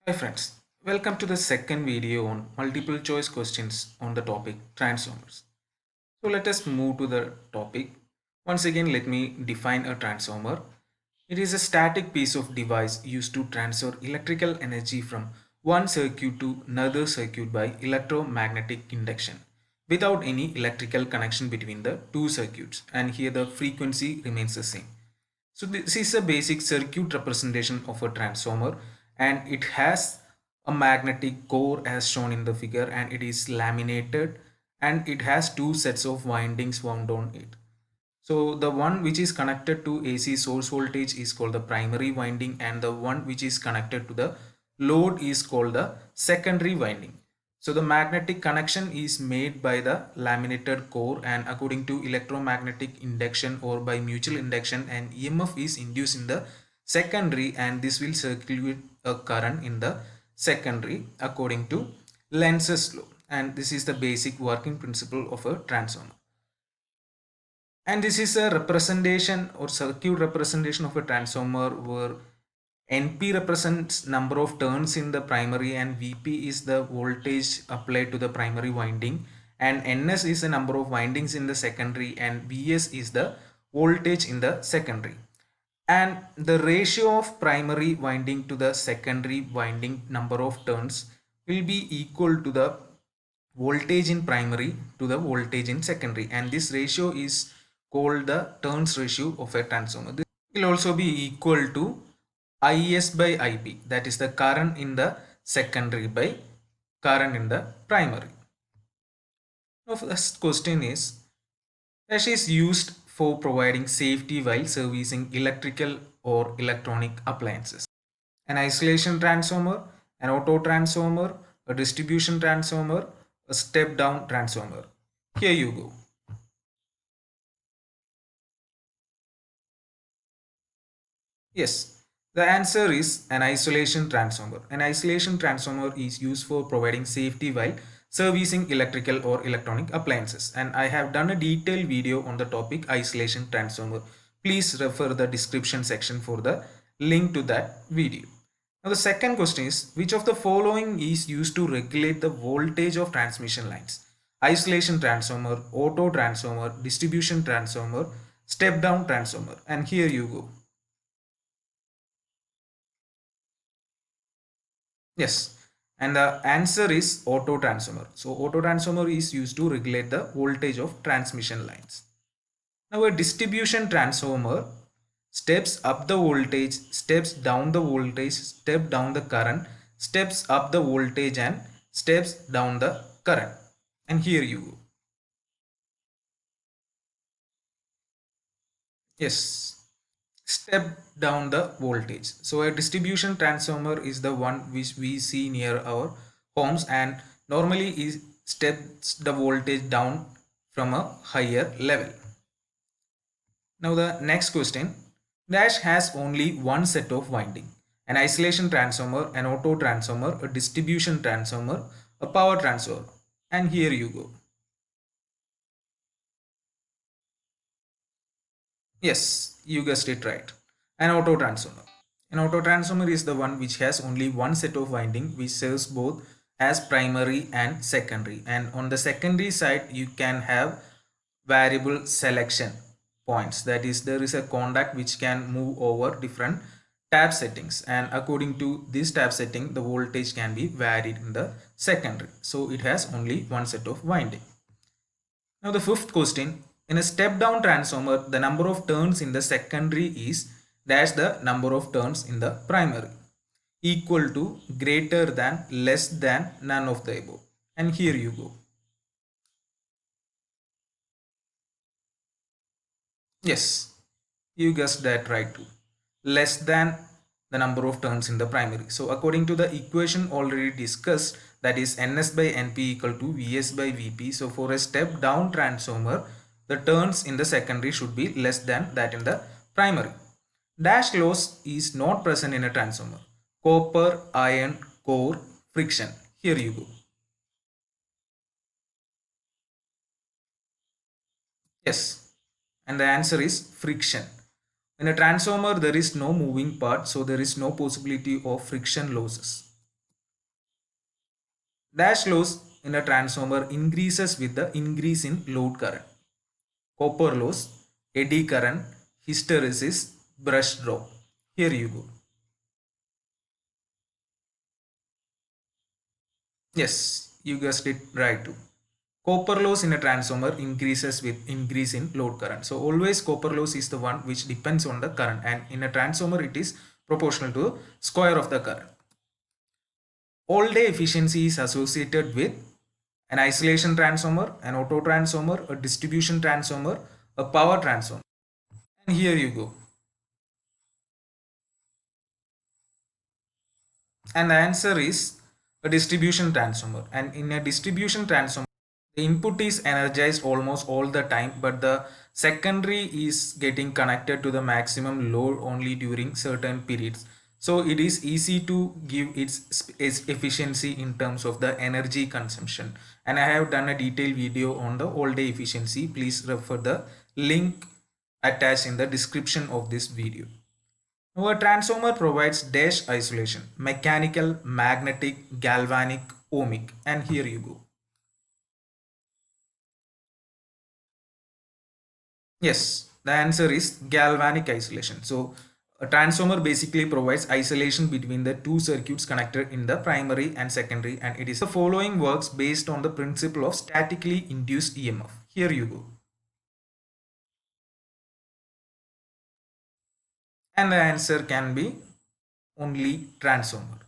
Hi friends, welcome to the second video on multiple choice questions on the topic transformers. So let us move to the topic. Once again, let me define a transformer. It is a static piece of device used to transfer electrical energy from one circuit to another circuit by electromagnetic induction without any electrical connection between the two circuits, and here the frequency remains the same. So this is a basic circuit representation of a transformer, and it has a magnetic core as shown in the figure, and it is laminated, and it has two sets of windings wound on it. So the one which is connected to AC source voltage is called the primary winding, and the one which is connected to the load is called the secondary winding. So the magnetic connection is made by the laminated core, and according to electromagnetic induction or by mutual induction, an EMF is induced in the secondary, and this will circulate a current in the secondary according to Lenz's law. And this is the basic working principle of a transformer. And this is a representation or circuit representation of a transformer where NP represents number of turns in the primary, and VP is the voltage applied to the primary winding, and NS is the number of windings in the secondary, and VS is the voltage in the secondary. And the ratio of primary winding to the secondary winding number of turns will be equal to the voltage in primary to the voltage in secondary, and this ratio is called the turns ratio of a transformer. This will also be equal to IS by IB, that is the current in the secondary by current in the primary. Now first question is, dash is used for providing safety while servicing electrical or electronic appliances. An isolation transformer, an auto transformer, a distribution transformer, a step down transformer. Here you go. Yes, the answer is an isolation transformer. An isolation transformer is used for providing safety while servicing electrical or electronic appliances. And I have done a detailed video on the topic isolation transformer. Please refer the description section for the link to that video. Now the second question is, which of the following is used to regulate the voltage of transmission lines? Isolation transformer, auto transformer, distribution transformer, step down transformer. And here you go. Yes, and the answer is auto transformer. So auto transformer is used to regulate the voltage of transmission lines. Now a distribution transformer steps up the voltage, steps down the voltage, step down the current, steps up the voltage and steps down the current. And here you go. Yes, step down the voltage. So a distribution transformer is the one which we see near our homes, and normally is steps the voltage down from a higher level. Now the next question, dash has only one set of winding: an isolation transformer, an auto transformer, a distribution transformer, a power transformer. And here you go. Yes, you guessed it right. An auto transformer. An auto transformer is the one which has only one set of winding which serves both as primary and secondary. And on the secondary side, you can have variable selection points. That is, there is a contact which can move over different tab settings. And according to this tab setting, the voltage can be varied in the secondary. So it has only one set of winding. Now the fifth question, in a step down transformer, the number of turns in the secondary is dash the number of turns in the primary, equal to, greater than, less than, none of the above. And here you go. Yes, you guessed that right too. Less than the number of turns in the primary. So according to the equation already discussed, that is Ns by Np equal to Vs by Vp. So for a step down transformer, the turns in the secondary should be less than that in the primary. Dash loss is not present in a transformer: copper, iron, core, friction. Here you go. Yes, and the answer is friction. In a transformer, there is no moving part, so there is no possibility of friction losses. Dash loss in a transformer increases with the increase in load current. Copper loss, eddy current, hysteresis, brush drop. Here you go. Yes, you guessed it right too. Copper loss in a transformer increases with increase in load current. So always copper loss is the one which depends on the current, and in a transformer it is proportional to square of the current. All day efficiency is associated with an isolation transformer, an auto transformer, a distribution transformer, a power transformer. And here you go. And the answer is a distribution transformer. And in a distribution transformer, the input is energized almost all the time, but the secondary is getting connected to the maximum load only during certain periods. So it is easy to give its efficiency in terms of the energy consumption. And I have done a detailed video on the all day efficiency. Please refer the link attached in the description of this video. Now, a transformer provides dash isolation, mechanical, magnetic, galvanic, ohmic, and here you go. Yes, the answer is galvanic isolation. So, a transformer basically provides isolation between the two circuits connected in the primary and secondary, and it is the following works based on the principle of statically induced EMF. Here you go. And the answer can be only transformer.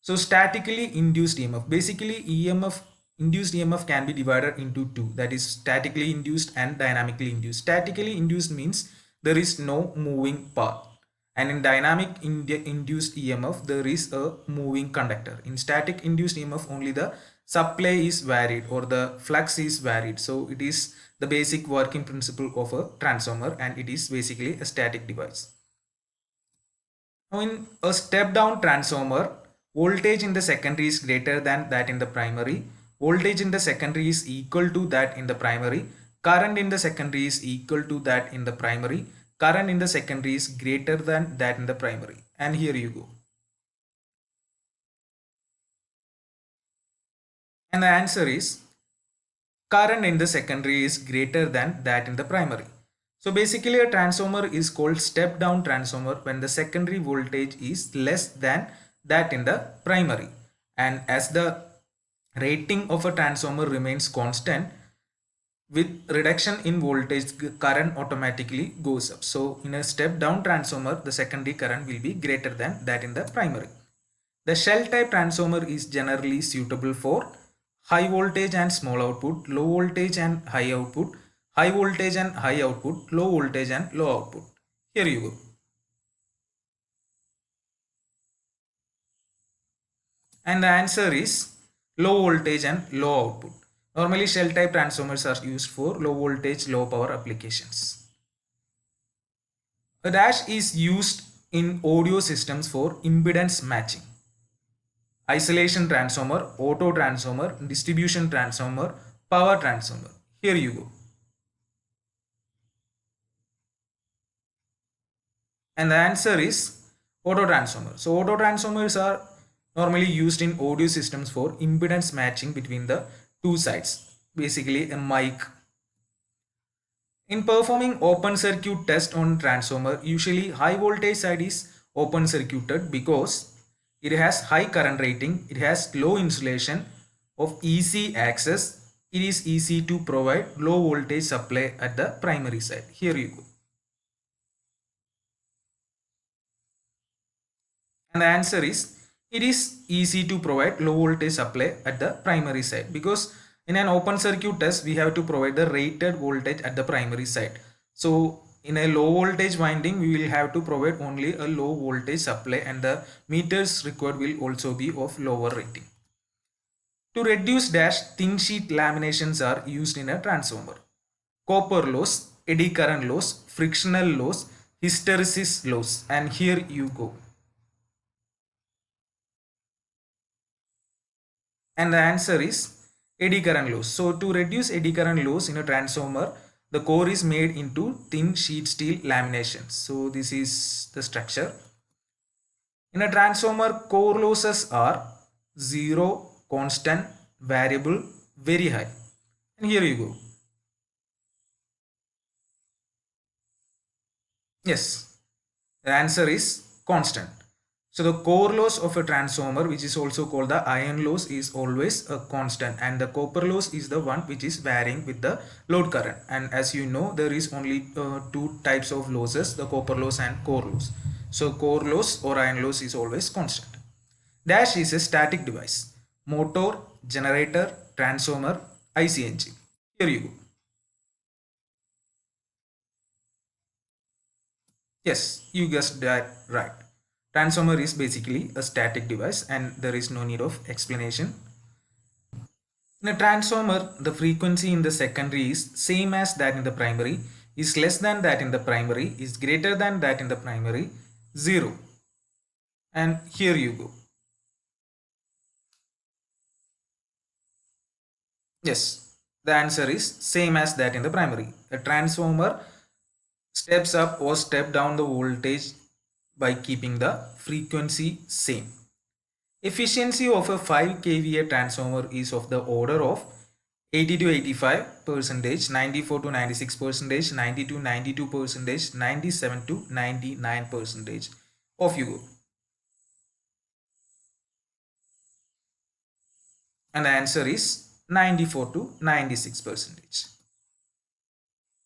So statically induced EMF, basically EMF, induced EMF can be divided into two, that is statically induced and dynamically induced. Statically induced means there is no moving path, and in dynamic induced EMF there is a moving conductor. In static induced EMF only the supply is varied or the flux is varied. So it is the basic working principle of a transformer, and it is basically a static device. Now in a step down transformer, voltage in the secondary is greater than that in the primary. Voltage in the secondary is equal to that in the primary. Current in the secondary is equal to that in the primary. Current in the secondary is greater than that in the primary. And here you go. And the answer is current in the secondary is greater than that in the primary. So basically a transformer is called step down transformer when the secondary voltage is less than that in the primary, and as the rating of a transformer remains constant, with reduction in voltage current automatically goes up. So in a step down transformer the secondary current will be greater than that in the primary. The shell type transformer is generally suitable for high voltage and small output, low voltage and high output, high voltage and high output, low voltage and low output. Here you go. And the answer is low voltage and low output. Normally shell type transformers are used for low voltage, low power applications. A dash is used in audio systems for impedance matching. Isolation transformer, auto transformer, distribution transformer, power transformer. Here you go. And the answer is auto transformer. So auto transformers are normally used in audio systems for impedance matching between the two sides, basically a mic. In performing open circuit test on transformer, usually high voltage side is open circuited because it has high current rating, it has low insulation of easy access, it is easy to provide low voltage supply at the primary side. Here you go. And the answer is it is easy to provide low voltage supply at the primary side, because in an open circuit test we have to provide the rated voltage at the primary side. So in a low voltage winding we will have to provide only a low voltage supply, and the meters required will also be of lower rating. To reduce dash, thin sheet laminations are used in a transformer. Copper loss, eddy current loss, frictional loss, hysteresis loss, and here you go. And the answer is eddy current loss. So to reduce eddy current loss in a transformer, the core is made into thin sheet steel laminations. So this is the structure. In a transformer, core losses are 0, constant, variable, very high? And here you go. Yes, the answer is constant. So the core loss of a transformer, which is also called the iron loss, is always a constant, and the copper loss is the one which is varying with the load current. And as you know, there is only two types of losses, the copper loss and core loss. So core loss or iron loss is always constant. Dash is a static device. Motor, generator, transformer, IC engine. Here you go. Yes, you guessed that right. Transformer is basically a static device and there is no need of explanation. In a transformer, the frequency in the secondary is same as that in the primary, is less than that in the primary, is greater than that in the primary, 0. And here you go. Yes, the answer is same as that in the primary. A transformer steps up or step down the voltage by keeping the frequency same. Efficiency of a 5 kVA transformer is of the order of 80 to 85 percentage, 94 to 96 percentage, 90 to 92 percentage, 97 to 99 percentage. Off you go. And the answer is 94 to 96 percentage.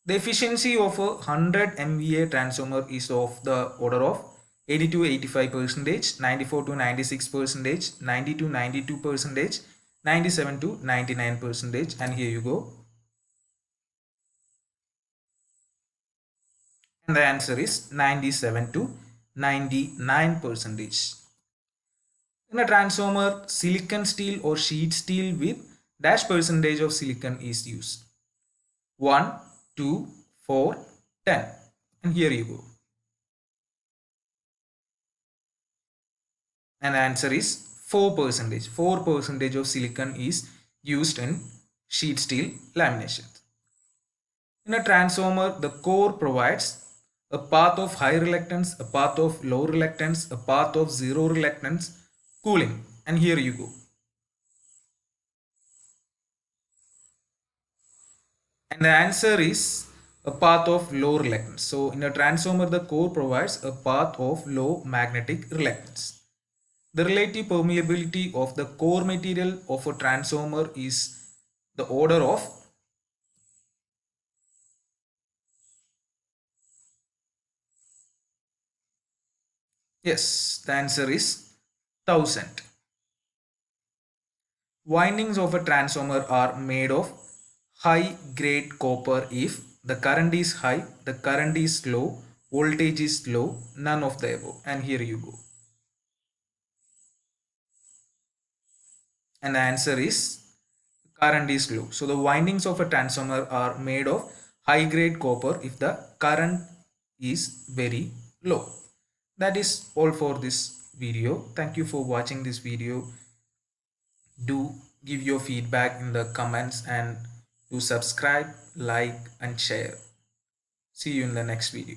The efficiency of a 100 MVA transformer is of the order of 80 to 85 percentage, 94 to 96 percentage, 90 to 92 percentage, 97 to 99 percentage, and here you go. And the answer is 97 to 99 percentage. In a transformer, silicon steel or sheet steel with dash percentage of silicon is used. 1, 2, 4, 10. And here you go. And the answer is 4 percentage. 4 percentage of silicon is used in sheet steel lamination. In a transformer, the core provides a path of high reluctance, a path of low reluctance, a path of zero reluctance, cooling. And here you go. And the answer is a path of low reluctance. So in a transformer, the core provides a path of low magnetic reluctance. The relative permeability of the core material of a transformer is the order of yes, the answer is 1000. Windings of a transformer are made of high grade copper if the current is high, the current is low, voltage is low, none of the above. And here you go. And the answer is current is low. So the windings of a transformer are made of high grade copper if the current is very low. That is all for this video. Thank you for watching this video. Do give your feedback in the comments and do subscribe, like and share. See you in the next video.